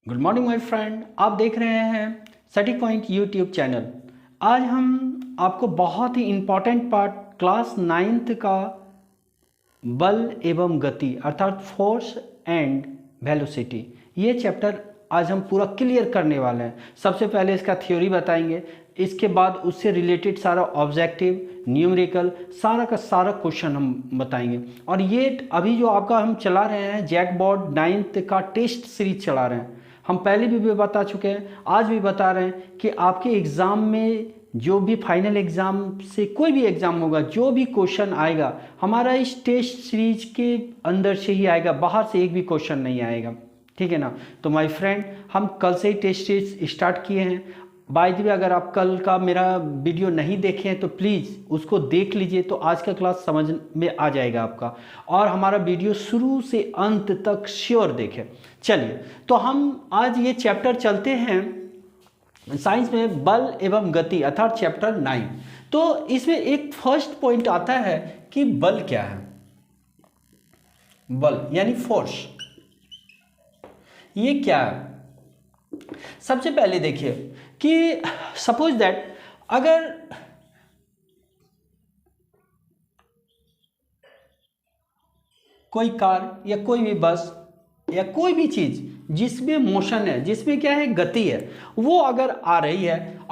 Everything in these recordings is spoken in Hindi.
गुड मॉर्निंग माय फ्रेंड, आप देख रहे हैं स्टडी पॉइंट यूट्यूब चैनल। आज हम आपको बहुत ही इम्पॉर्टेंट पार्ट क्लास 9th का बल एवं गति अर्थात फोर्स एंड वेलोसिटी ये चैप्टर आज हम पूरा क्लियर करने वाले हैं। सबसे पहले इसका थ्योरी बताएंगे, इसके बाद उससे रिलेटेड सारा ऑब्जेक्टिव न्यूमेरिकल सारा का सारा क्वेश्चन हम बताएंगे। और ये अभी जो आपका हम चला रहे हैं जैकबॉर्ड 9th का टेस्ट सीरीज चला रहे हैं। हम पहले भी बता चुके हैं, आज भी बता रहे हैं कि आपके एग्ज़ाम में जो भी फाइनल एग्ज़ाम से कोई भी एग्ज़ाम होगा, जो भी क्वेश्चन आएगा हमारा इस टेस्ट सीरीज के अंदर से ही आएगा, बाहर से एक भी क्वेश्चन नहीं आएगा। ठीक है ना। तो माय फ्रेंड, हम कल से ही टेस्ट सीरीज स्टार्ट किए हैं। बाय द वे, अगर आप कल का मेरा वीडियो नहीं देखे हैं तो प्लीज़ उसको देख लीजिए, तो आज का क्लास समझ में आ जाएगा आपका। और हमारा वीडियो शुरू से अंत तक श्योर देखें। चलिए, तो हम आज ये चैप्टर चलते हैं साइंस में बल एवं गति अर्थात चैप्टर 9। तो इसमें एक फर्स्ट पॉइंट आता है कि बल क्या है। बल यानी फोर्स, ये क्या है। सबसे पहले देखिए कि सपोज दैट अगर कोई कार या कोई भी बस या कोई भी चीज जिसमें मोशन है, जिसमें क्या है गति है, वो अगर आ रही है,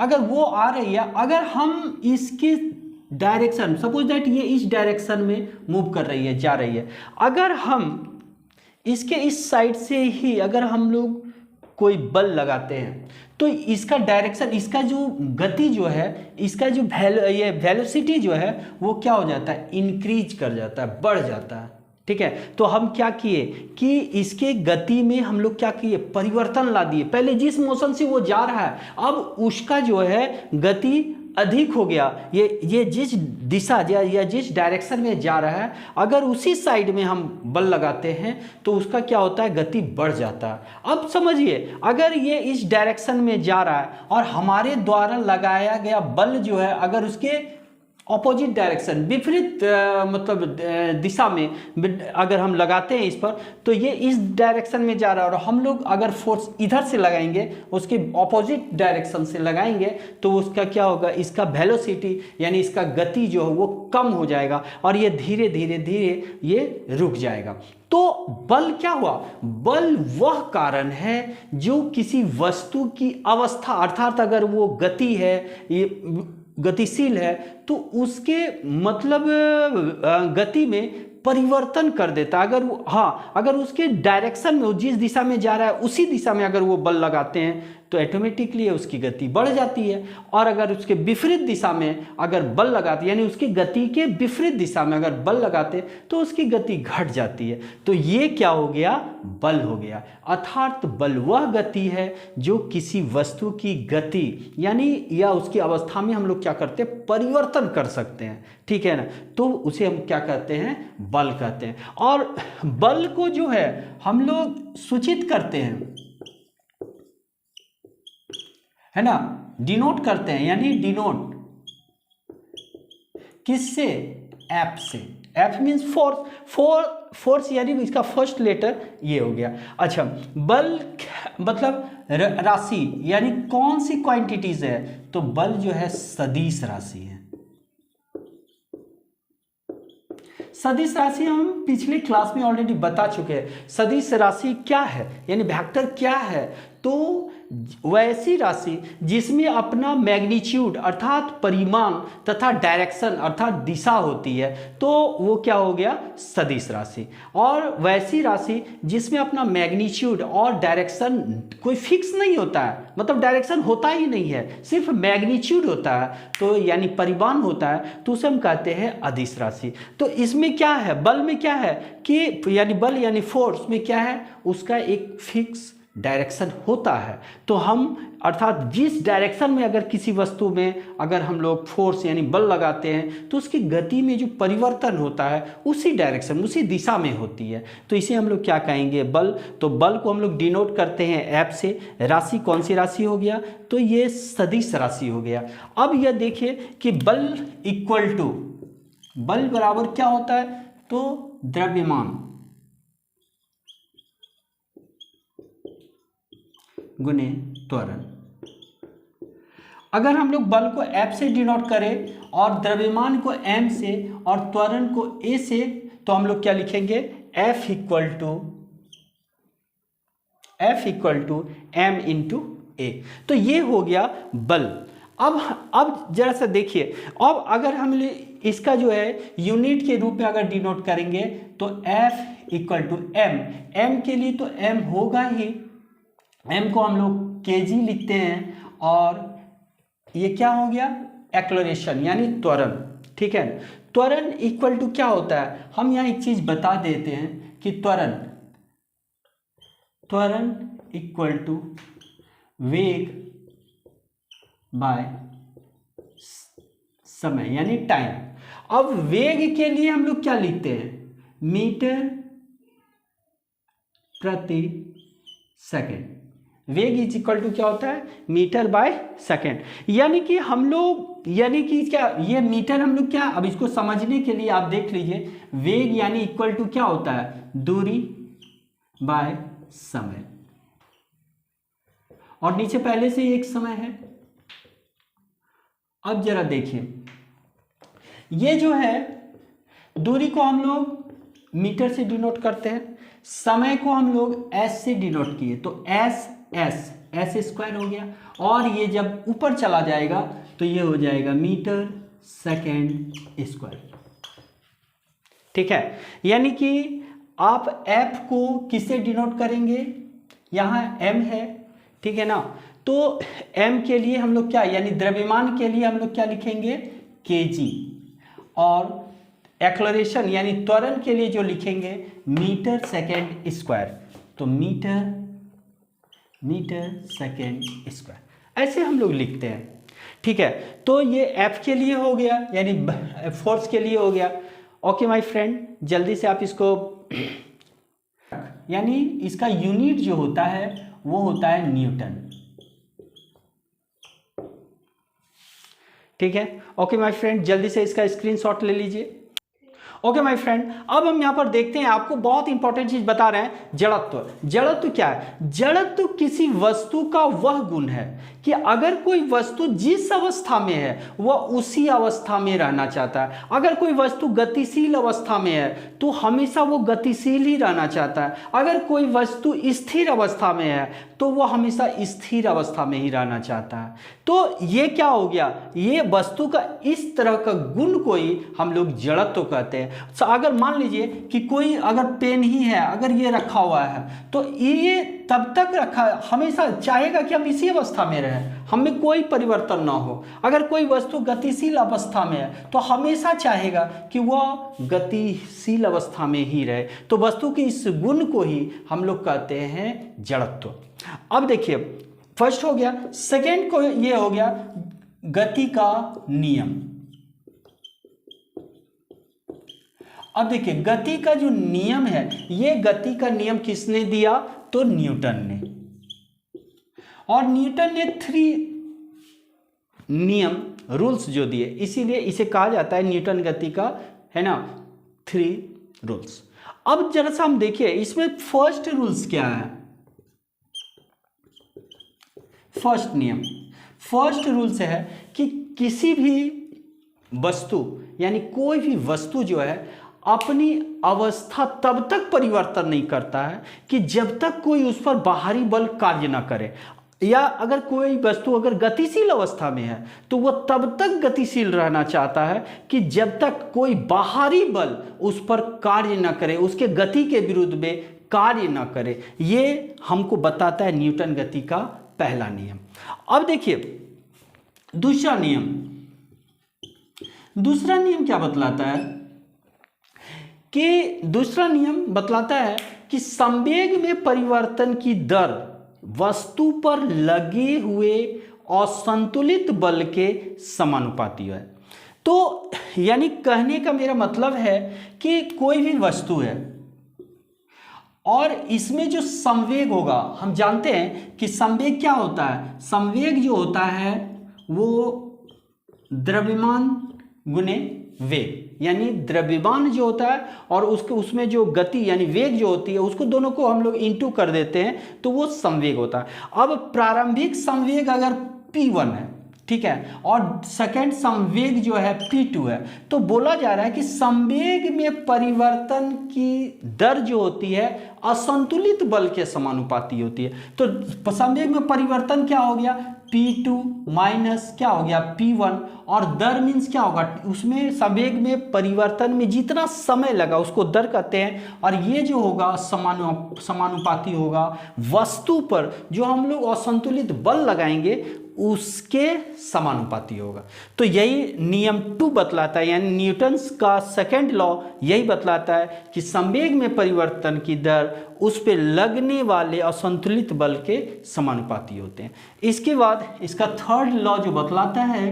अगर हम इसकी डायरेक्शन, सपोज दैट ये इस डायरेक्शन में मूव कर रही है, जा रही है, अगर हम इसके इस साइड से ही अगर हम लोग कोई बल लगाते हैं तो इसका डायरेक्शन, इसका जो गति जो है, इसका जो ये वेलोसिटी जो है वो क्या हो जाता है, इंक्रीज कर जाता है, बढ़ जाता है। ठीक है। तो हम क्या किए कि इसके गति में हम लोग क्या किए, परिवर्तन ला दिए। पहले जिस मोशन से वो जा रहा है अब उसका जो है गति अधिक हो गया। ये जिस दिशा या जिस डायरेक्शन में जा रहा है, अगर उसी साइड में हम बल लगाते हैं तो उसका क्या होता है, गति बढ़ जाता है। अब समझिए, अगर ये इस डायरेक्शन में जा रहा है और हमारे द्वारा लगाया गया बल जो है अगर उसके ऑपोजिट डायरेक्शन, विपरीत दिशा में अगर हम लगाते हैं इस पर, तो ये इस डायरेक्शन में जा रहा है और हम लोग अगर फोर्स इधर से लगाएंगे, उसके ऑपोजिट डायरेक्शन से लगाएंगे, तो उसका क्या होगा, इसका वेलोसिटी यानी इसका गति जो है वो कम हो जाएगा और ये धीरे धीरे ये रुक जाएगा। तो बल क्या हुआ, बल वह कारण है जो किसी वस्तु की अवस्था अर्थात अगर वो गति है, ये गतिशील है, तो उसके गति में परिवर्तन कर देता। अगर वो अगर उसके डायरेक्शन में, जिस दिशा में जा रहा है उसी दिशा में अगर वो बल लगाते हैं तो ऑटोमेटिकली उसकी गति बढ़ जाती है। और अगर उसके विपरीत दिशा में अगर बल लगाते, यानी उसकी गति के विपरीत दिशा में अगर बल लगाते तो उसकी गति घट जाती है। तो ये क्या हो गया, बल हो गया। अर्थात बल वह गति है जो किसी वस्तु की गति यानी या उसकी अवस्था में हम लोग क्या करते हैं, परिवर्तन कर सकते हैं। ठीक है ना। तो उसे हम क्या कहते हैं, बल कहते हैं। और बल को जो है हम लोग सूचित करते हैं, है ना, डिनोट करते हैं, यानी डिनोट किससे, एफ से। एफ मीन्स फोर्स यानी इसका फर्स्ट लेटर ये हो गया। अच्छा, बल मतलब राशि यानी कौन सी क्वांटिटीज है, तो बल जो है सदिश राशि है। सदिश राशि हम पिछले क्लास में ऑलरेडी बता चुके हैं। सदिश राशि क्या है, यानी वेक्टर क्या है, तो वैसी राशि जिसमें अपना मैग्नीट्यूड अर्थात परिमाण तथा डायरेक्शन अर्थात दिशा होती है, तो वो क्या हो गया, सदिश राशि। और वैसी राशि जिसमें अपना मैग्नीट्यूड और डायरेक्शन कोई फिक्स नहीं होता है, मतलब डायरेक्शन होता ही नहीं है, सिर्फ मैग्नीट्यूड होता है, तो यानी परिमाण होता है, तो उसे हम कहते हैं अदिश राशि। तो इसमें क्या है, बल में क्या है कि यानी बल यानी फोर्स में क्या है, उसका एक फिक्स डायरेक्शन होता है। तो हम अर्थात जिस डायरेक्शन में अगर किसी वस्तु में अगर हम लोग फोर्स यानी बल लगाते हैं तो उसकी गति में जो परिवर्तन होता है उसी डायरेक्शन, उसी दिशा में होती है। तो इसे हम लोग क्या कहेंगे, बल। तो बल को हम लोग डिनोट करते हैं एफ से। राशि कौन सी राशि हो गया, तो ये सदिश राशि हो गया। अब यह देखिए कि बल इक्वल टू, बल बराबर क्या होता है, तो द्रव्यमान गुने त्वरण। अगर हम लोग बल को F से डिनोट करें और द्रव्यमान को m से और त्वरण को a से, तो हम लोग क्या लिखेंगे, F equal to m into a। तो ये हो गया बल। अब जरा सा देखिए, अब अगर हम इसका जो है यूनिट के रूप में अगर डिनोट करेंगे तो F इक्वल टू m के लिए तो m होगा ही, m को हम लोग kg लिखते हैं, और ये क्या हो गया, एक्सेलरेशन यानी त्वरण। ठीक है, त्वरण इक्वल टू क्या होता है, हम यहाँ एक चीज बता देते हैं कि त्वरण इक्वल टू वेग बाय समय यानी टाइम। अब वेग के लिए हम लोग क्या लिखते हैं, मीटर प्रति सेकेंड। वेग इज इक्वल टू क्या होता है, मीटर बाय सेकेंड। यानी कि क्या, ये मीटर हम लोग क्या, अब इसको समझने के लिए आप देख लीजिए, वेग यानी इक्वल टू क्या होता है, दूरी बाय समय, और नीचे पहले से ही एक समय है। अब जरा देखिए, ये जो है दूरी को हम लोग मीटर से डिनोट करते हैं, समय को हम लोग s से डिनोट किए, तो s स्क्वायर हो गया, और ये जब ऊपर चला जाएगा तो ये हो जाएगा मीटर सेकेंड स्क्वायर। ठीक है, यानी कि आप f को किससे डिनोट करेंगे, यहाँ m है, ठीक है ना, तो m के लिए हम लोग क्या, यानी द्रव्यमान के लिए हम लोग क्या लिखेंगे, kg, और एक्सेलरेशन यानी त्वरण के लिए जो लिखेंगे मीटर सेकेंड स्क्वायर, तो मीटर सेकेंड स्क्वायर, ऐसे हम लोग लिखते हैं। ठीक है, तो ये F के लिए हो गया, यानी फोर्स के लिए हो गया। ओके माय फ्रेंड, जल्दी से आप इसको, यानी इसका यूनिट जो होता है वो होता है न्यूटन। ठीक है, ओके माय फ्रेंड, जल्दी से इसका स्क्रीनशॉट ले लीजिए। ओके माय फ्रेंड, अब हम यहाँ पर देखते हैं, आपको बहुत इंपॉर्टेंट चीज बता रहे हैं, जड़त्व। जड़त्व क्या है, जड़त्व किसी वस्तु का वह गुण है कि अगर कोई वस्तु जिस अवस्था में है वह उसी अवस्था में रहना चाहता है। अगर कोई वस्तु गतिशील अवस्था में है तो हमेशा वो गतिशील ही रहना चाहता है, अगर कोई वस्तु स्थिर अवस्था में है तो वह हमेशा स्थिर अवस्था में ही रहना चाहता है। तो ये क्या हो गया, ये वस्तु का इस तरह का गुण को ही हम लोग जड़त्व कहते हैं। तो अगर मान लीजिए कि कोई अगर पेन ही है, अगर ये रखा हुआ है, तो ये तब तक रखा, हमेशा चाहेगा कि हम इसी अवस्था में रहें, हमें कोई परिवर्तन ना हो। अगर कोई वस्तु गतिशील अवस्था में है तो हमेशा चाहेगा कि वह गतिशील अवस्था में ही रहे। तो वस्तु के इस गुण को ही हम लोग कहते हैं जड़त्व। अब देखिए, फर्स्ट हो गया, सेकेंड को ये हो गया गति का नियम। अब देखिए, गति का जो नियम है, ये गति का नियम किसने दिया, तो न्यूटन ने। और न्यूटन ने 3 नियम, रूल्स जो दिए, इसीलिए इसे कहा जाता है न्यूटन गति का, है ना, 3 रूल्स। अब जरा सा हम देखिए, इसमें फर्स्ट रूल्स क्या है, फर्स्ट नियम, फर्स्ट रूल्स है कि किसी भी वस्तु, यानी कोई भी वस्तु जो है अपनी अवस्था तब तक परिवर्तन नहीं करता है कि जब तक कोई उस पर बाहरी बल कार्य ना करे, या अगर कोई वस्तु अगर गतिशील अवस्था में है तो वह तब तक गतिशील रहना चाहता है कि जब तक कोई बाहरी बल उस पर कार्य ना करे, उसके गति के विरुद्ध में कार्य ना करे। ये हमको बताता है न्यूटन गति का पहला नियम। अब देखिए दूसरा नियम, दूसरा नियम क्या बतलाता है कि दूसरा नियम बतलाता है कि संवेग में परिवर्तन की दर वस्तु पर लगे हुए असंतुलित बल के समानुपाती है। तो यानी कहने का मेरा मतलब है कि कोई भी वस्तु है और इसमें जो संवेग होगा, हम जानते हैं कि संवेग क्या होता है, संवेग जो होता है वो द्रव्यमान गुने वेग, यानी द्रव्यमान जो होता है और उसके उसमें जो गति यानी वेग जो होती है, उसको दोनों को हम लोग इंटू कर देते हैं तो वो संवेग होता है। अब प्रारंभिक संवेग अगर P1 है, ठीक है, और सेकंड संवेग जो है P2 है, तो बोला जा रहा है कि संवेग में परिवर्तन की दर जो होती है असंतुलित बल के समानुपाती होती है। तो संवेग में परिवर्तन क्या हो गया, P2 माइनस क्या हो गया P1, और दर मीन्स क्या होगा, उसमें संवेग में परिवर्तन में जितना समय लगा उसको दर कहते हैं, और ये जो होगा समानुपाती होगा वस्तु पर जो हम लोग असंतुलित बल लगाएंगे उसके समानुपाती होगा। तो यही नियम 2 बतलाता है, यानी न्यूटन्स का सेकंड लॉ यही बतलाता है कि संवेग में परिवर्तन की दर उस पे लगने वाले असंतुलित बल के समानुपाती होते हैं। इसके बाद इसका थर्ड लॉ जो बतलाता है,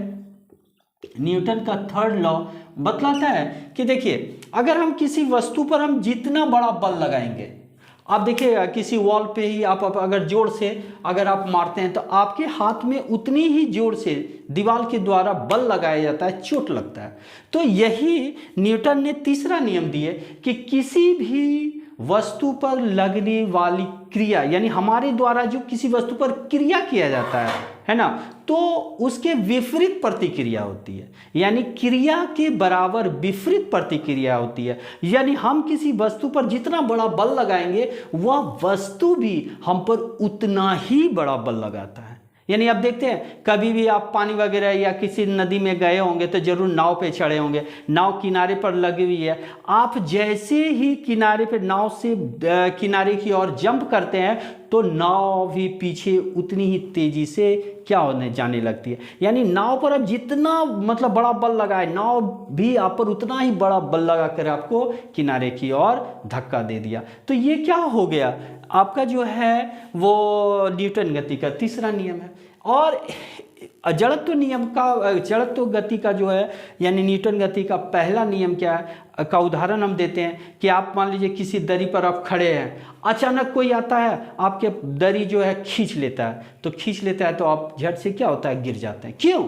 न्यूटन का थर्ड लॉ बतलाता है कि देखिए अगर हम किसी वस्तु पर हम जितना बड़ा बल लगाएंगे, आप देखिएगा किसी वॉल पे ही आप अगर जोर से अगर आप मारते हैं तो आपके हाथ में उतनी ही जोर से दीवार के द्वारा बल लगाया जाता है, चोट लगता है। तो यही न्यूटन ने तीसरा नियम दिए कि किसी भी वस्तु पर लगने वाली क्रिया, यानी हमारे द्वारा जो किसी वस्तु पर क्रिया किया जाता है ना, तो उसके विपरीत प्रतिक्रिया होती है, यानी क्रिया के बराबर विपरीत प्रतिक्रिया होती है। यानी हम किसी वस्तु पर जितना बड़ा बल लगाएंगे वह वस्तु भी हम पर उतना ही बड़ा बल लगाता है। यानी आप देखते हैं कभी भी आप पानी वगैरह या किसी नदी में गए होंगे तो जरूर नाव पे चढ़े होंगे, नाव किनारे पर लगी हुई है, आप जैसे ही किनारे पे नाव से किनारे की ओर जंप करते हैं तो नाव भी पीछे उतनी ही तेजी से क्या होने जाने लगती है। यानी नाव पर आप जितना मतलब बड़ा बल लगाए, नाव भी आप पर उतना ही बड़ा बल लगा कर आपको किनारे की ओर धक्का दे दिया। तो ये क्या हो गया, आपका जो है वो न्यूटन गति का तीसरा नियम है। और जड़त्व नियम का, जड़त्व गति का जो है यानी न्यूटन गति का पहला नियम क्या है का उदाहरण हम देते हैं कि आप मान लीजिए किसी दरी पर आप खड़े हैं, अचानक कोई आता है आपके दरी जो है खींच लेता है, तो खींच लेता है तो आप झट से क्या होता है, गिर जाते हैं। क्यों?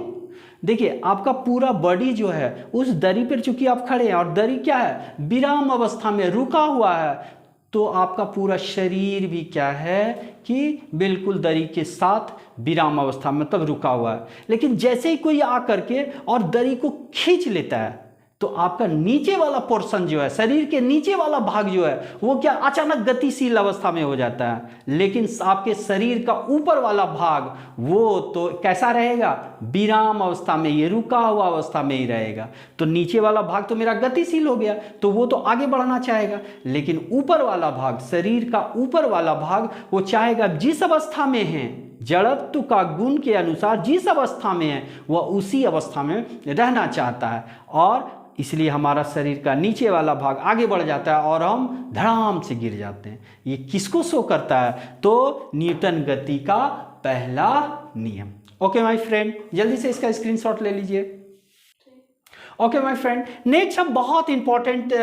देखिए आपका पूरा बॉडी जो है उस दरी पर चूंकि आप खड़े हैं और दरी क्या है, विराम अवस्था में रुका हुआ है, तो आपका पूरा शरीर भी क्या है कि बिल्कुल दरी के साथ विराम अवस्था में मतलब रुका हुआ है। लेकिन जैसे ही कोई आकर के और दरी को खींच लेता है तो आपका नीचे वाला पोर्शन जो है, शरीर के नीचे वाला भाग जो है वो क्या अचानक गतिशील अवस्था में हो जाता है, लेकिन आपके शरीर का ऊपर वाला भाग वो तो कैसा रहेगा, विराम अवस्था में, ये रुका हुआ अवस्था में ही रहेगा। तो नीचे वाला भाग तो मेरा गतिशील हो गया तो वो तो आगे बढ़ना चाहेगा, लेकिन ऊपर वाला भाग, शरीर का ऊपर वाला भाग वो चाहेगा जिस अवस्था में है, जड़त्व का गुण के अनुसार जिस अवस्था में है वह उसी अवस्था में रहना चाहता है, और इसलिए हमारा शरीर का नीचे वाला भाग आगे बढ़ जाता है और हम धड़ाम से गिर जाते हैं। ये किसको शो करता है, तो न्यूटन गति का पहला नियम। ओके माय फ्रेंड, जल्दी से इसका स्क्रीनशॉट ले लीजिए। ओके माय फ्रेंड, नेक्स्ट हम बहुत इंपॉर्टेंट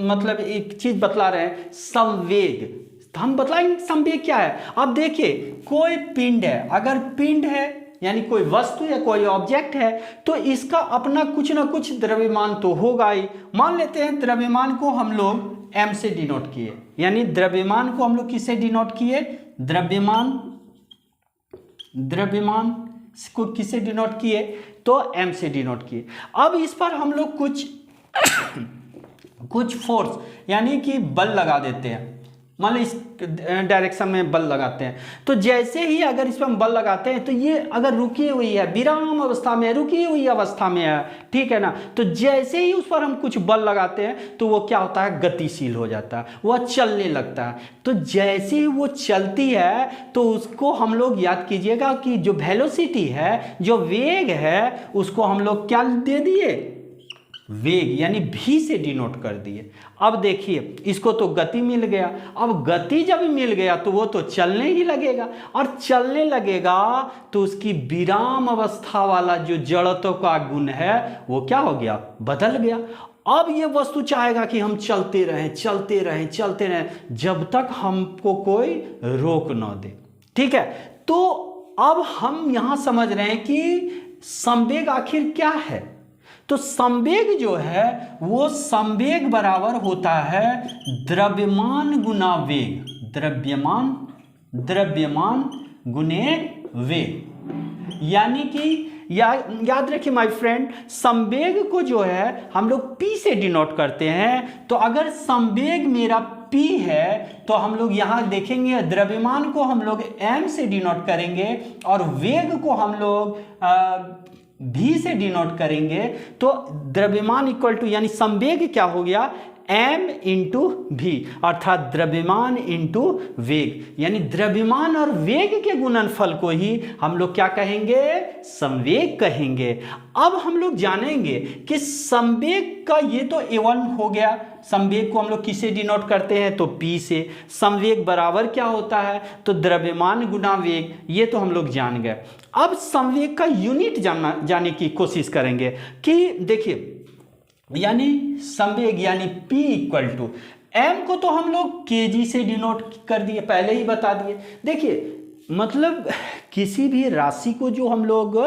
मतलब एक चीज बतला रहे हैं, संवेग। हम बतलाएंगे संवेग क्या है। अब देखिए कोई पिंड है, अगर पिंड है यानी कोई वस्तु या कोई ऑब्जेक्ट है तो इसका अपना कुछ ना कुछ द्रव्यमान तो होगा ही। मान लेते हैं द्रव्यमान को हम लोग m से डिनोट किए, यानी द्रव्यमान को हम लोग किससे डिनोट किए, द्रव्यमान को किससे डिनोट किए, तो m से डिनोट किए। अब इस पर हम लोग कुछ फोर्स यानी कि बल लगा देते हैं, मान लो इस डायरेक्शन में बल लगाते हैं, तो जैसे ही अगर इस पर हम बल लगाते हैं तो ये अगर रुकी हुई है, विराम अवस्था में, रुकी हुई अवस्था में है, ठीक है ना, तो जैसे ही उस पर हम कुछ बल लगाते हैं तो वो क्या होता है, गतिशील हो जाता है, वह चलने लगता है। तो जैसे ही वो चलती है तो उसको हम लोग याद कीजिएगा कि जो वेलोसिटी है, जो वेग है, उसको हम लोग क्या दे दिए, वेग यानी v से डिनोट कर दिए। अब देखिए इसको तो गति मिल गया, अब गति जब मिल गया तो वो तो चलने ही लगेगा, और चलने लगेगा तो उसकी विराम अवस्था वाला जो जड़त्व का गुण है वो क्या हो गया, बदल गया। अब ये वस्तु चाहेगा कि हम चलते रहें चलते रहें चलते रहें जब तक हमको कोई रोक ना दे, ठीक है। तो अब हम यहां समझ रहे हैं कि संवेग आखिर क्या है। तो संवेग जो है वो संवेग बराबर होता है द्रव्यमान गुना वेग, द्रव्यमान गुने वेग। यानी कि याद रखिए माय फ्रेंड, संवेग को जो है हम लोग p से डिनोट करते हैं। तो अगर संवेग मेरा p है तो हम लोग यहाँ देखेंगे द्रव्यमान को हम लोग m से डिनोट करेंगे और वेग को हम लोग v से डिनोट करेंगे। तो द्रव्यमान इक्वल टू यानी संवेग क्या हो गया m इंटू भी, अर्थात द्रव्यमान इंटू वेग, यानी द्रव्यमान और वेग के गुणनफल को ही हम लोग क्या कहेंगे, संवेग कहेंगे। अब हम लोग जानेंगे कि संवेग का ये तो A1 हो गया, संवेग को हम लोग किसे डिनोट करते हैं तो P से। संवेग बराबर क्या होता है तो द्रव्यमान गुना वेग, ये तो हम लोग जान गए। अब संवेग का यूनिट जाने की कोशिश करेंगे कि देखिए यानी संवेग यानी P इक्वल टू m को तो हम लोग kg से डिनोट कर दिए, पहले ही बता दिए। देखिए मतलब किसी भी राशि को जो हम लोग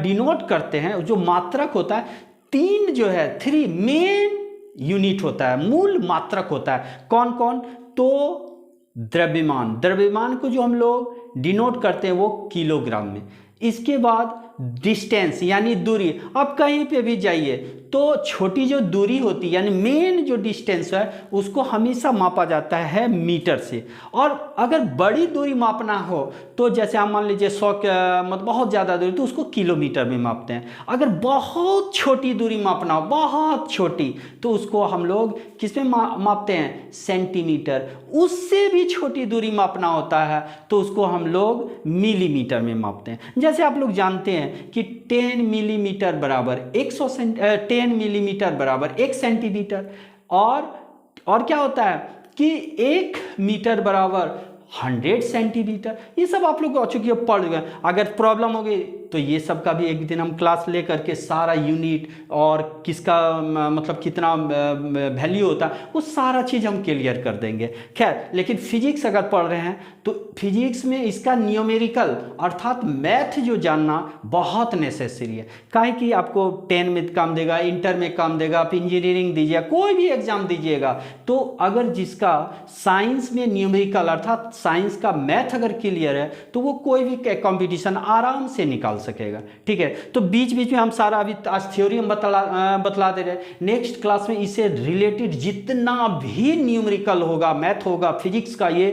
डिनोट करते हैं, जो मात्रक होता है, तीन जो है 3 मेन यूनिट होता है, मूल मात्रक होता है। कौन कौन, तो द्रव्यमान को जो हम लोग डिनोट करते हैं वो किलोग्राम में। इसके बाद डिस्टेंस यानी दूरी, आप कहीं पे भी जाइए तो छोटी जो दूरी होती है यानी मेन जो डिस्टेंस है उसको हमेशा मापा जाता है मीटर से। और अगर बड़ी दूरी मापना हो तो जैसे आप मान लीजिए 100 मतलब बहुत ज़्यादा दूरी, तो उसको किलोमीटर में मापते हैं। अगर बहुत छोटी दूरी मापना हो, बहुत छोटी, तो उसको हम लोग किस में मापते हैं, सेंटीमीटर। उससे भी छोटी दूरी मापना होता है तो उसको हम लोग मिलीमीटर में मापते हैं। जैसे आप लोग जानते हैं कि 10 मिलीमीटर बराबर 10 मिलीमीटर बराबर 1 सेंटीमीटर, और क्या होता है कि 1 मीटर बराबर 100 सेंटीमीटर। ये सब आप लोग चूंकि पढ़ गए, अगर प्रॉब्लम हो गई तो ये सब का भी एक दिन हम क्लास ले करके सारा यूनिट और किसका मतलब कितना वैल्यू होता है वो सारा चीज़ हम क्लियर कर देंगे। खैर, लेकिन फिजिक्स अगर पढ़ रहे हैं तो फिजिक्स में इसका न्यूमेरिकल अर्थात मैथ जो जानना बहुत नेसेसरी है। काहे कि आपको 10 में काम देगा, इंटर में काम देगा, आप इंजीनियरिंग दीजिए, कोई भी एग्जाम दीजिएगा, तो अगर जिसका साइंस में न्यूमेरिकल अर्थात साइंस का मैथ अगर क्लियर है तो वो कोई भी कंपटीशन आराम से निकाल सकेगा। ठीक है, तो बीच बीच में हम सारा अभी आज थ्योरी हम बतला दे रहे हैं। नेक्स्ट क्लास में इससे रिलेटेड जितना भी न्यूमेरिकल होगा, मैथ होगा, फिजिक्स का ये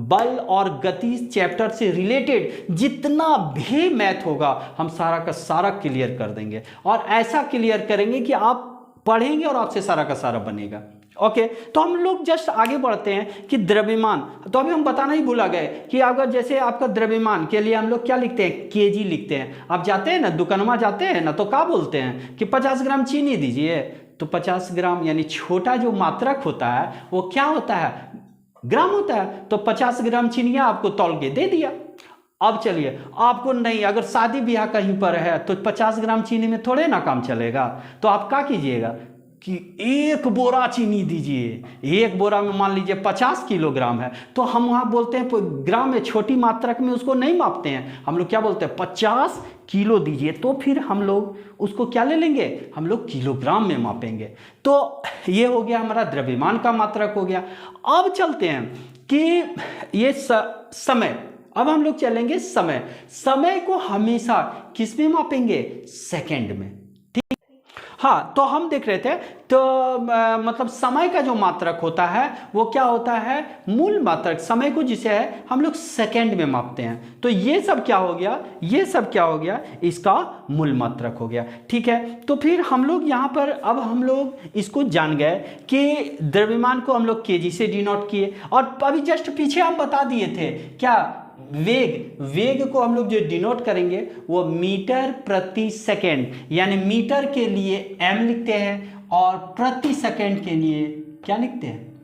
बल और गति चैप्टर से रिलेटेड जितना भी मैथ होगा हम सारा का सारा क्लियर कर देंगे, और ऐसा क्लियर करेंगे कि आप पढ़ेंगे और आपसे सारा का सारा बनेगा। ओके, तो हम लोग जस्ट आगे बढ़ते हैं कि द्रव्यमान, तो अभी हम बताना ही भूला गए कि अगर जैसे आपका द्रव्यमान के लिए हम लोग क्या लिखते हैं, केजी लिखते हैं। आप जाते हैं ना दुकानमा जाते हैं ना, तो क्या बोलते हैं कि 50 ग्राम चीनी दीजिए, तो 50 ग्राम यानी छोटा जो मात्रक होता है वो क्या होता है, ग्राम होता है। तो 50 ग्राम चीनी आपको तौल के दे दिया। अब चलिए, आपको नहीं, अगर शादी ब्याह कहीं पर है तो 50 ग्राम चीनी में थोड़े ना काम चलेगा, तो आप क्या कीजिएगा कि 1 बोरा चीनी दीजिए। 1 बोरा में मान लीजिए 50 किलोग्राम है, तो हम वहाँ बोलते हैं ग्राम में, छोटी मात्रक में उसको नहीं मापते हैं, हम लोग क्या बोलते हैं 50 किलो दीजिए। तो फिर हम लोग उसको क्या ले लेंगे, हम लोग किलोग्राम में मापेंगे। तो ये हो गया हमारा द्रव्यमान का मात्रक हो गया। अब चलते हैं कि ये समय, अब हम लोग चलेंगे समय को हमेशा किस में मापेंगे, सेकंड में। हाँ, तो हम देख रहे थे तो मतलब समय का जो मात्रक होता है वो क्या होता है, मूल मात्रक। समय को जिसे है हम लोग सेकंड में मापते हैं, तो ये सब क्या हो गया, ये सब क्या हो गया, इसका मूल मात्रक हो गया। ठीक है, तो फिर हम लोग यहाँ पर अब हम लोग इसको जान गए कि द्रव्यमान को हम लोग केजी से डिनोट किए, और अभी जस्ट पीछे हम बता दिए थे क्या, वेग को हम लोग जो डिनोट करेंगे वो मीटर प्रति सेकंड, यानी मीटर के लिए m लिखते हैं और प्रति सेकंड के लिए क्या लिखते हैं,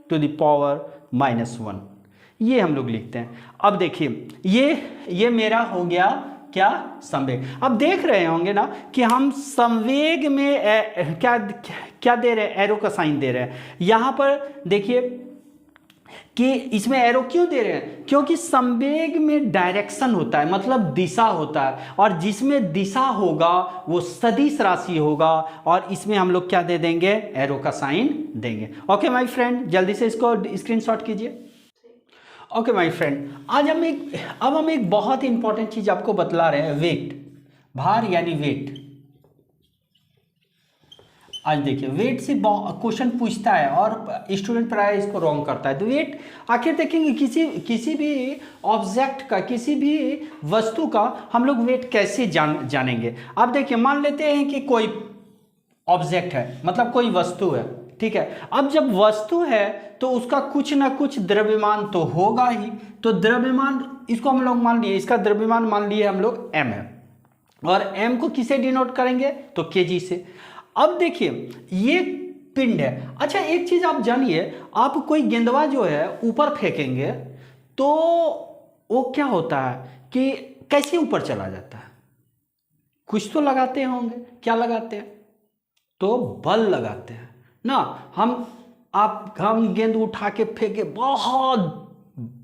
s⁻⁻1, ये हम लोग लिखते हैं। अब देखिए ये मेरा हो गया क्या, संवेग। अब देख रहे होंगे ना कि हम संवेग में क्या दे रहे हैं, एरो का साइन दे रहे हैं। यहाँ पर देखिए कि इसमें एरो क्यों दे रहे हैं, क्योंकि संवेग में डायरेक्शन होता है, मतलब दिशा होता है, और जिसमें दिशा होगा वो सदिश राशि होगा, और इसमें हम लोग क्या दे देंगे, एरो का साइन देंगे। ओके माय फ्रेंड, जल्दी से इसको स्क्रीनशॉट कीजिए। ओके माय फ्रेंड, आज हम एक बहुत इंपॉर्टेंट चीज आपको बतला रहे हैं, वेट, भार यानी वेट। आज देखिए वेट से क्वेश्चन पूछता है और स्टूडेंट प्राय इसको रॉन्ग करता है। तो वेट आखिर देखेंगे किसी भी ऑब्जेक्ट का, किसी भी वस्तु का हम लोग वेट कैसे जानेंगे। अब देखिए मान लेते हैं कि कोई ऑब्जेक्ट है, मतलब कोई वस्तु है, ठीक है। अब जब वस्तु है तो उसका कुछ ना कुछ द्रव्यमान तो होगा ही। तो द्रव्यमान, इसको हम लोग मान लिए, इसका द्रव्यमान मान लिए हम लोग m है, और m को किसे डिनोट करेंगे, तो kg से। अब देखिए ये पिंड है। अच्छा एक चीज आप जानिए, आप कोई गेंदवा जो है ऊपर फेंकेंगे तो वो क्या होता है कि कैसे ऊपर चला जाता है, कुछ तो लगाते होंगे, क्या लगाते हैं, तो बल लगाते हैं ना। हम गेंद उठा के फेंके बहुत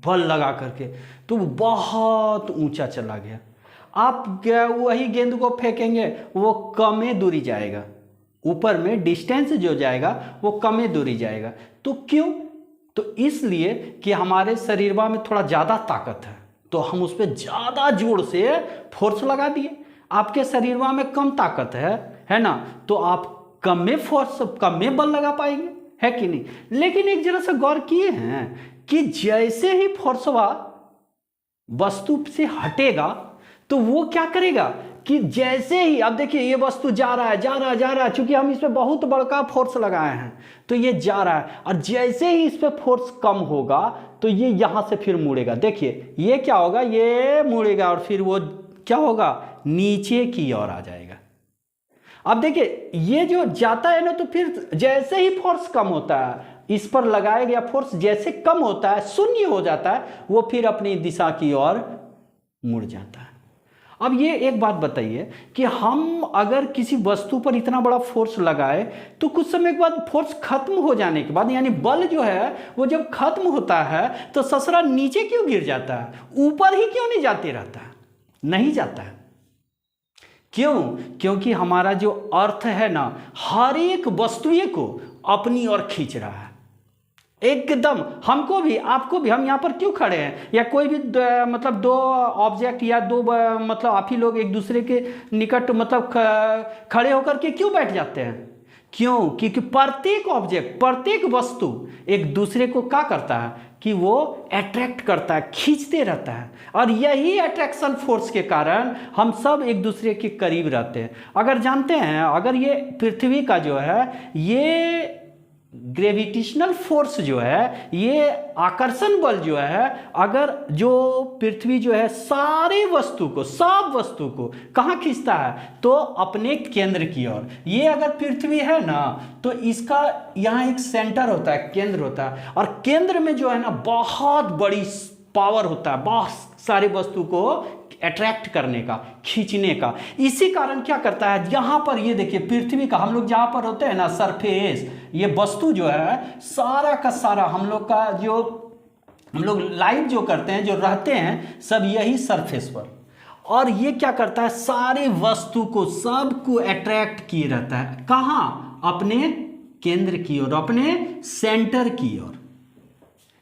बल लगा करके, तो बहुत ऊंचा चला गया। आप वही गेंद को फेंकेंगे वो कम दूरी जाएगा, ऊपर में डिस्टेंस जो जाएगा वो कम दूरी जाएगा। तो क्यों, तो इसलिए कि हमारे शरीर में थोड़ा ज़्यादा ताकत है, तो हम उस पर ज़्यादा जोर से फोर्स लगा दिए। आपके शरीर में कम ताकत है ना, तो आप कम में फोर्स, कम में बल लगा पाएंगे, है कि नहीं। लेकिन एक जरा सा गौर किए हैं कि जैसे ही फोर्सवा वस्तु से हटेगा तो वो क्या करेगा कि जैसे ही, अब देखिए ये वस्तु जा रहा है, चूंकि हम इस पे बहुत बड़का फोर्स लगाए हैं तो ये जा रहा है, और जैसे ही इस पे फोर्स कम होगा तो ये यहां से फिर मुड़ेगा। देखिए ये क्या होगा, ये मुड़ेगा और फिर वो क्या होगा, नीचे की ओर आ जाएगा। अब देखिए ये जो जाता है ना, तो फिर जैसे ही फोर्स कम होता है, इस पर लगाया गया फोर्स जैसे कम होता है, शून्य हो जाता है, वो फिर अपनी दिशा की ओर मुड़ जाता है। अब ये एक बात बताइए कि हम अगर किसी वस्तु पर इतना बड़ा फोर्स लगाए तो कुछ समय के बाद फोर्स खत्म हो जाने के बाद, यानी बल जो है वो जब खत्म होता है तो ससुरा नीचे क्यों गिर जाता है, ऊपर ही क्यों नहीं जाते रहता है, नहीं जाता है। क्यों, क्योंकि हमारा जो अर्थ है ना, हर एक वस्तुएं को अपनी ओर खींच रहा है एकदम। हमको भी, आपको भी, हम यहाँ पर क्यों खड़े हैं, या कोई भी मतलब दो ऑब्जेक्ट या दो मतलब आप ही लोग एक दूसरे के निकट मतलब खड़े होकर के क्यों बैठ जाते हैं, क्यों, क्योंकि प्रत्येक ऑब्जेक्ट, प्रत्येक वस्तु एक दूसरे को क्या करता है कि वो अट्रैक्ट करता है, खींचते रहता है, और यही अट्रैक्शन फोर्स के कारण हम सब एक दूसरे के करीब रहते हैं। अगर जानते हैं, अगर ये पृथ्वी का जो है ये ग्रेविटेशनल फोर्स जो है, ये आकर्षण बल जो है, अगर जो पृथ्वी जो है सारे वस्तु को, सब वस्तु को कहाँ खींचता है, तो अपने केंद्र की ओर। ये अगर पृथ्वी है ना, तो इसका यहाँ एक सेंटर होता है, केंद्र होता है, और केंद्र में जो है ना बहुत बड़ी पावर होता है, बहुत सारे वस्तु को अट्रैक्ट करने का, खींचने का। इसी कारण क्या करता है, यहाँ पर ये देखिए पृथ्वी का, हम लोग जहाँ पर होते हैं ना सरफेस, ये वस्तु जो है सारा का सारा हम लोग का, जो हम लोग लाइव जो करते हैं, जो रहते हैं सब यही सरफेस पर, और ये क्या करता है, सारे वस्तु को, सबको अट्रैक्ट किए रहता है। कहाँ, अपने केंद्र की ओर, अपने सेंटर की ओर,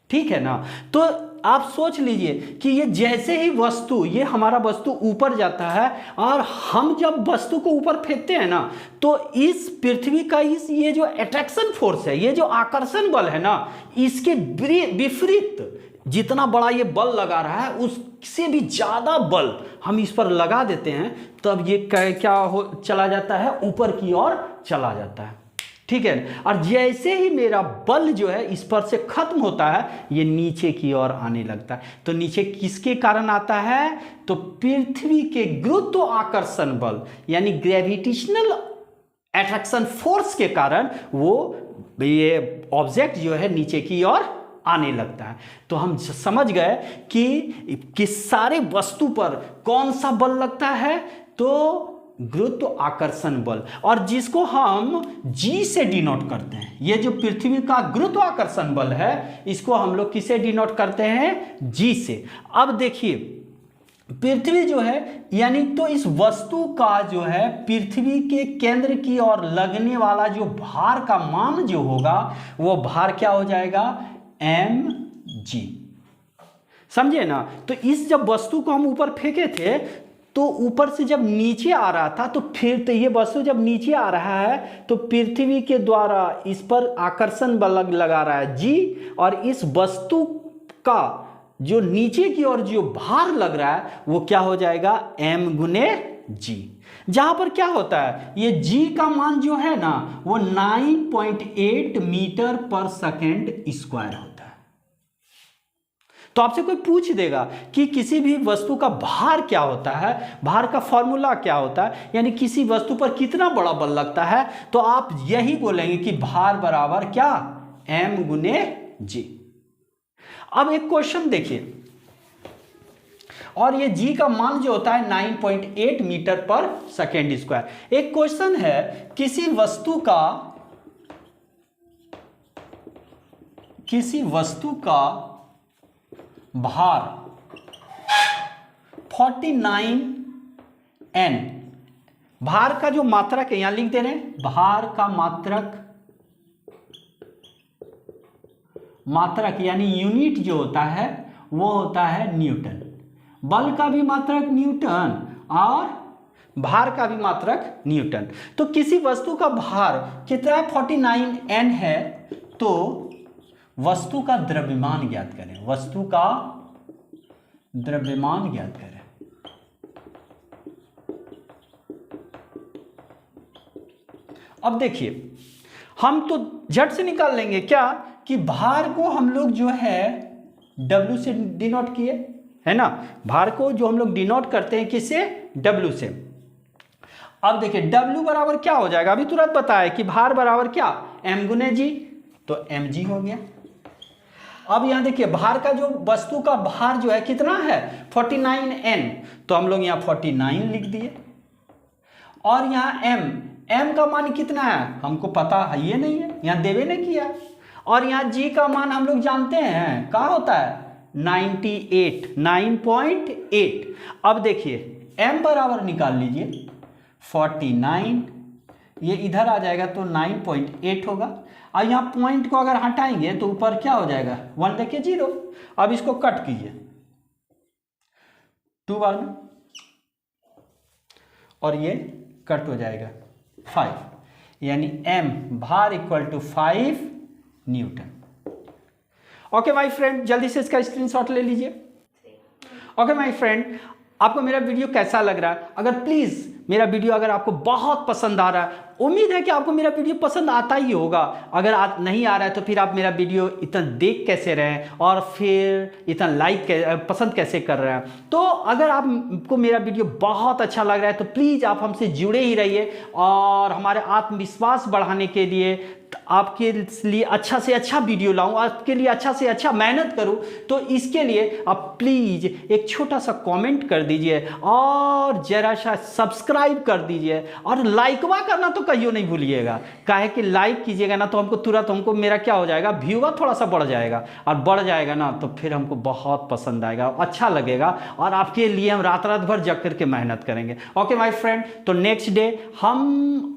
ठीक है ना। तो आप सोच लीजिए कि ये जैसे ही वस्तु, ये हमारा वस्तु ऊपर जाता है, और हम जब वस्तु को ऊपर फेंकते हैं ना, तो इस पृथ्वी का ये जो अट्रैक्शन फोर्स है, ये जो आकर्षण बल है ना, इसके विपरीत जितना बड़ा ये बल लगा रहा है उससे भी ज़्यादा बल हम इस पर लगा देते हैं, तब ये क्या चला जाता है, ऊपर की ओर चला जाता है, ठीक है। और जैसे ही मेरा बल जो है इस पर से खत्म होता है, ये नीचे की ओर आने लगता है। तो नीचे किसके कारण आता है, तो पृथ्वी के गुरुत्वाकर्षण बल यानी ग्रेविटेशनल अट्रैक्शन फोर्स के कारण वो ये ऑब्जेक्ट जो है नीचे की ओर आने लगता है। तो हम समझ गए कि किस सारे वस्तु पर कौन सा बल लगता है, तो गुरुत्वाकर्षण बल, और जिसको हम जी से डिनोट करते हैं। ये जो पृथ्वी का गुरुत्वाकर्षण बल है, इसको हम लोग किसे डिनोट करते हैं? जी से। अब देखिए, पृथ्वी जो है, यानी तो इस वस्तु का जो है पृथ्वी के केंद्र की ओर लगने वाला जो भार का मान जो होगा, वो भार क्या हो जाएगा? mg। समझे ना? तो इस जब वस्तु को हम ऊपर फेंके थे, तो ऊपर से जब नीचे आ रहा था, तो फिर तो ये वस्तु जब नीचे आ रहा है तो पृथ्वी के द्वारा इस पर आकर्षण बल लगा रहा है जी, और इस वस्तु का जो नीचे की ओर जो भार लग रहा है वो क्या हो जाएगा? m गुने जी। जहां पर क्या होता है, ये g का मान जो है ना, वो 9.8 मीटर पर सेकेंड स्क्वायर होता है। तो आपसे कोई पूछ देगा कि किसी भी वस्तु का भार क्या होता है, भार का फॉर्मूला क्या होता है, यानी किसी वस्तु पर कितना बड़ा बल लगता है, तो आप यही बोलेंगे कि भार बराबर क्या? m गुने जी। अब एक क्वेश्चन देखिए, और ये g का मान जो होता है 9.8 मीटर पर सेकेंड स्क्वायर। एक क्वेश्चन है, किसी वस्तु का भार 49 n, भार का जो मात्रक है, यहां लिख दे रहे हैं, भार का मात्रक यानी यूनिट जो होता है वो होता है न्यूटन। बल का भी मात्रक न्यूटन और भार का भी मात्रक न्यूटन। तो किसी वस्तु का भार कितना 49 n है, तो वस्तु का द्रव्यमान ज्ञात करें। वस्तु का द्रव्यमान ज्ञात करें। अब देखिए, हम तो झट से निकाल लेंगे क्या, कि भार को हम लोग जो है W से डिनोट किए, है ना? भार को जो हम लोग डिनोट करते हैं किससे? W से। अब देखिए W बराबर क्या हो जाएगा, अभी तुरंत बताया कि भार बराबर क्या? m गुने जी, तो mg हो गया। अब यहां देखिए, भार का जो वस्तु का भार जो है कितना है? 49 n, तो हम लोग यहां 49 लिख दिए। और यहां m का मान कितना है हमको पता है ये नहीं है, यहां देवे नहीं किया। और यहां g का मान हम लोग जानते हैं क्या होता है? 9.8। अब देखिए m बराबर निकाल लीजिए 49, ये इधर आ जाएगा तो 9.8 होगा। और यहाँ पॉइंट को अगर हटाएंगे तो ऊपर क्या हो जाएगा? 1 देखिए 0। अब इसको कट कीजिए 2 बार में, और ये कट हो जाएगा 5, यानी m भार equal to 5 newton. Okay my friend, जल्दी से इसका स्क्रीनशॉट ले लीजिए। ओके माय फ्रेंड, आपको मेरा वीडियो कैसा लग रहा है? अगर प्लीज़ मेरा वीडियो अगर आपको बहुत पसंद आ रहा है, उम्मीद है कि आपको मेरा वीडियो पसंद आता ही होगा। अगर नहीं आ रहा है तो फिर आप मेरा वीडियो इतना देख कैसे रहे हैं और फिर इतना पसंद कैसे कर रहे हैं? तो अगर आपको मेरा वीडियो बहुत अच्छा लग रहा है तो प्लीज़ आप हमसे जुड़े ही रहिए, और हमारे आत्मविश्वास बढ़ाने के लिए आपके लिए अच्छा से अच्छा वीडियो लाऊं, आपके लिए अच्छा से अच्छा मेहनत करूं। तो इसके लिए आप प्लीज़ एक छोटा सा कमेंट कर दीजिए और जरा सा सब्सक्राइब कर दीजिए, और लाइकवा करना तो कहियो नहीं भूलिएगा। काहे कि लाइक कीजिएगा ना तो हमको तुरंत मेरा क्या हो जाएगा, व्यूअर थोड़ा सा बढ़ जाएगा, और बढ़ जाएगा ना तो फिर हमको बहुत पसंद आएगा, अच्छा लगेगा, और आपके लिए हम रात भर जग करके मेहनत करेंगे। ओके माय फ्रेंड, तो नेक्स्ट डे हम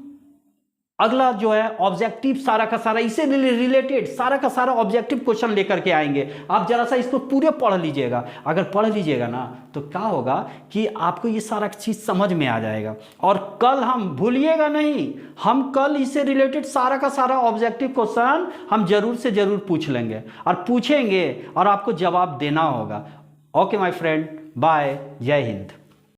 अगला जो है ऑब्जेक्टिव सारा का सारा इससे रिलेटेड सारा का सारा ऑब्जेक्टिव क्वेश्चन लेकर के आएंगे। आप जरा सा इसको पूरे पढ़ लीजिएगा। अगर पढ़ लीजिएगा ना तो क्या होगा कि आपको ये सारा चीज़ समझ में आ जाएगा। और कल हम भूलिएगा नहीं, हम कल इससे रिलेटेड सारा का सारा ऑब्जेक्टिव क्वेश्चन हम जरूर से जरूर पूछ लेंगे और पूछेंगे, और आपको जवाब देना होगा। ओके माय फ्रेंड, बाय, जय हिंद।